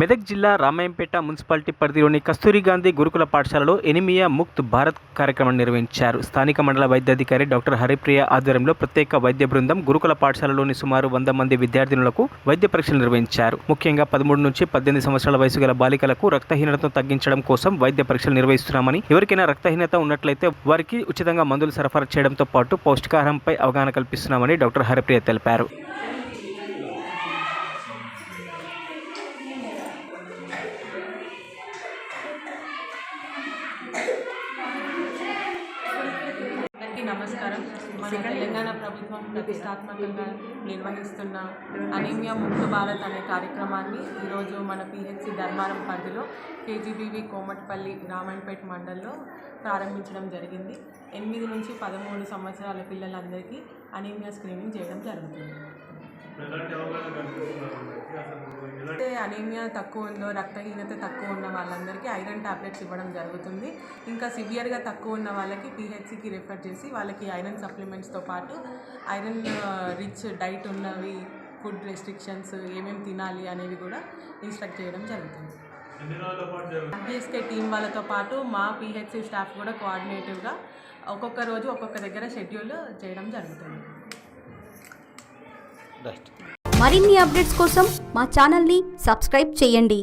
మెదక్ జిల్లా రామాయంపేట మున్సిపాలిటీ పరిధిలోని కస్తూరి గాంధీ గురుకుల పాఠశాలలో ఎనిమియా ముక్త్ భారత్ కార్యక్రమాన్ని నిర్వహించారు. స్థానిక మండల వైద్యాధికారి డాక్టర్ హరిప్రియ ఆధ్వర్యంలో ప్రత్యేక వైద్య బృందం గురుకుల పాఠశాలలోని సుమారు 100 మంది విద్యార్థినులకు వైద్య పరీక్షలు నిర్వహించారు. ముఖ్యంగా 13 నుంచి 18 సంవత్సరాల వయసు గల బాలికలకు రక్తహీనతను తగ్గించడం కోసం వైద్య పరీక్షలు నిర్వహిస్తున్నామని, ఎవరికైనా రక్తహీనత ఉన్నట్లయితే వారికి ఉచితంగా మందులు సరఫరా చేయడంతో పాటు పౌష్టికాహారంపై అవగాహన కల్పిస్తున్నామని డాక్టర్ హరిప్రియ తెలిపారు. నమస్కారం. మన తెలంగాణ ప్రభుత్వం ప్రతిష్టాత్మకంగా నిర్వహిస్తున్న అనీమియా ముక్త్ భారత్ అనే కార్యక్రమాన్ని ఈరోజు మన పిహెచ్సి ధర్మారం పరిధిలో కేజీబీవి కోమటిపల్లి రామాయంపేట మండలంలో ప్రారంభించడం జరిగింది. 8 నుంచి 13 సంవత్సరాల పిల్లలందరికీ అనీమియా స్క్రీనింగ్ చేయడం జరుగుతుంది. అయితే అనీమియా తక్కువ ఉందో, రక్తహీనత తక్కువ ఉన్న వాళ్ళందరికీ ఐరన్ టాబ్లెట్స్ ఇవ్వడం జరుగుతుంది. ఇంకా సివియర్గా తక్కువ ఉన్న వాళ్ళకి పిహెచ్సికి రిఫర్ చేసి వాళ్ళకి ఐరన్ సప్లిమెంట్స్తో పాటు ఐరన్ రిచ్ డైట్ ఉన్నవి, ఫుడ్ రెస్ట్రిక్షన్స్ ఏమేమి తినాలి అనేవి కూడా ఇన్స్ట్రక్ట్ చేయడం జరుగుతుంది. ఆర్డీఎస్కే టీం వాళ్ళతో పాటు మా పిహెచ్సి స్టాఫ్ కూడా కోఆర్డినేటివ్గా ఒక్కొక్క రోజు ఒక్కొక్క దగ్గర షెడ్యూల్ చేయడం జరుగుతుంది. మరిన్ని అప్డేట్స్ కోసం మా ఛానల్ని సబ్స్క్రైబ్ చేయండి.